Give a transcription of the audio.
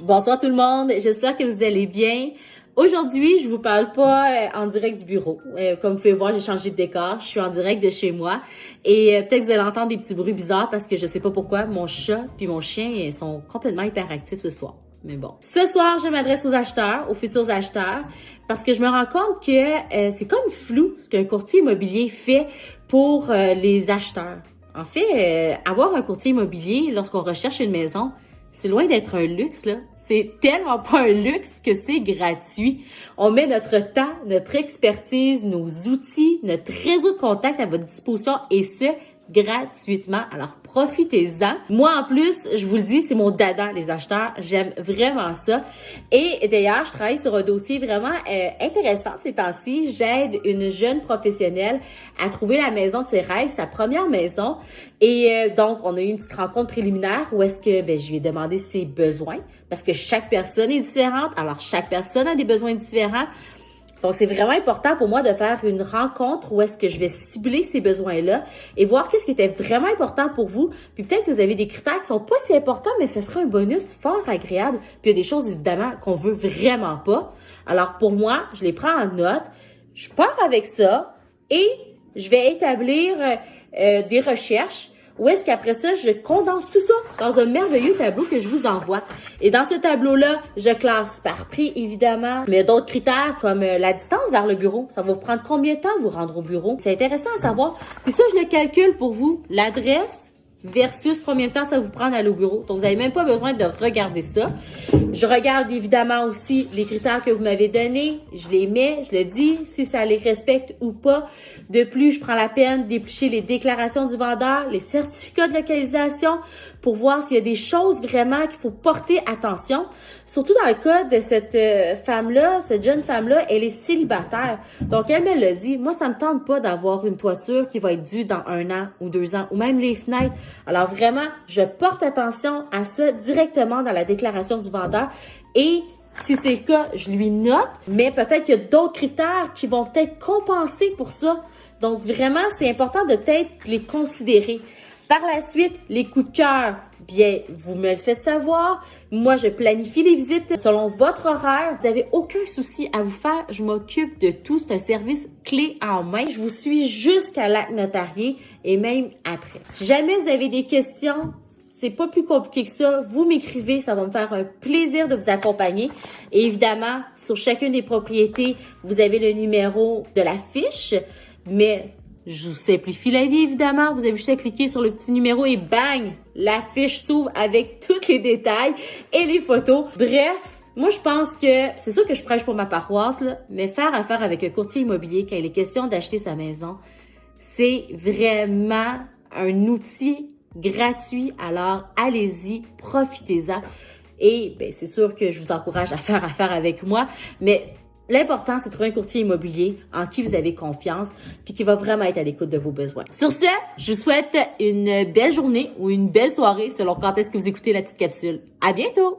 Bonsoir tout le monde, j'espère que vous allez bien. Aujourd'hui, je vous parle pas en direct du bureau. Comme vous pouvez voir, j'ai changé de décor, je suis en direct de chez moi. Et peut-être que vous allez entendre des petits bruits bizarres parce que je sais pas pourquoi, mon chat puis mon chien sont complètement hyperactifs ce soir. Mais bon. Ce soir, je m'adresse aux acheteurs, aux futurs acheteurs, parce que je me rends compte que c'est comme flou ce qu'un courtier immobilier fait pour les acheteurs. En fait, avoir un courtier immobilier lorsqu'on recherche une maison, c'est loin d'être un luxe, là. C'est tellement pas un luxe que c'est gratuit. On met notre temps, notre expertise, nos outils, notre réseau de contacts à votre disposition et ce, gratuitement. Alors, profitez-en. Moi, en plus, je vous le dis, c'est mon dada, les acheteurs. J'aime vraiment ça. Et d'ailleurs, je travaille sur un dossier vraiment intéressant ces temps-ci. J'aide une jeune professionnelle à trouver la maison de ses rêves, sa première maison. Et donc, on a eu une petite rencontre préliminaire où est-ce que je lui ai demandé ses besoins parce que chaque personne est différente. Alors, chaque personne a des besoins différents. Donc, c'est vraiment important pour moi de faire une rencontre où est-ce que je vais cibler ces besoins-là et voir qu'est-ce qui était vraiment important pour vous. Puis peut-être que vous avez des critères qui sont pas si importants, mais ce sera un bonus fort agréable. Puis il y a des choses, évidemment, qu'on veut vraiment pas. Alors, pour moi, je les prends en note. Je pars avec ça et je vais établir des recherches. Où est-ce qu'après ça, je condense tout ça dans un merveilleux tableau que je vous envoie. Et dans ce tableau-là, je classe par prix, évidemment, mais d'autres critères comme la distance vers le bureau. Ça va vous prendre combien de temps vous rendre au bureau? C'est intéressant à savoir. Puis ça, je le calcule pour vous. L'adresse versus combien de temps ça vous prend d'aller au bureau. Donc, vous n'avez même pas besoin de regarder ça. Je regarde évidemment aussi les critères que vous m'avez donnés. Je les mets, je le dis, si ça les respecte ou pas. De plus, je prends la peine d'éplucher les déclarations du vendeur, les certificats de localisation pour voir s'il y a des choses vraiment qu'il faut porter attention. Surtout dans le cas de cette femme-là, cette jeune femme-là, elle est célibataire. Donc, elle me l'a dit, moi, ça me tente pas d'avoir une toiture qui va être due dans 1 an ou 2 ans, ou même les fenêtres. Alors, vraiment, je porte attention à ça directement dans la déclaration du vendeur et si c'est le cas, je lui note, mais peut-être qu'il y a d'autres critères qui vont peut-être compenser pour ça. Donc, vraiment, c'est important de peut-être les considérer. Par la suite, les coups de cœur, bien, vous me le faites savoir. Moi, je planifie les visites selon votre horaire. Vous n'avez aucun souci à vous faire. Je m'occupe de tout. C'est un service clé en main. Je vous suis jusqu'à l'acte notarié et même après. Si jamais vous avez des questions, c'est pas plus compliqué que ça. Vous m'écrivez, ça va me faire un plaisir de vous accompagner. Et évidemment, sur chacune des propriétés, vous avez le numéro de la fiche. Mais je vous simplifie la vie, évidemment. Vous avez juste à cliquer sur le petit numéro et bang! La fiche s'ouvre avec tous les détails et les photos. Bref, moi, je pense que c'est sûr que je prêche pour ma paroisse, là, mais faire affaire avec un courtier immobilier quand il est question d'acheter sa maison, c'est vraiment un outil gratuit. Alors, allez-y, profitez-en. Et c'est sûr que je vous encourage à faire affaire avec moi, mais l'important, c'est de trouver un courtier immobilier en qui vous avez confiance puis qui va vraiment être à l'écoute de vos besoins. Sur ce, je vous souhaite une belle journée ou une belle soirée selon quand est-ce que vous écoutez la petite capsule. À bientôt!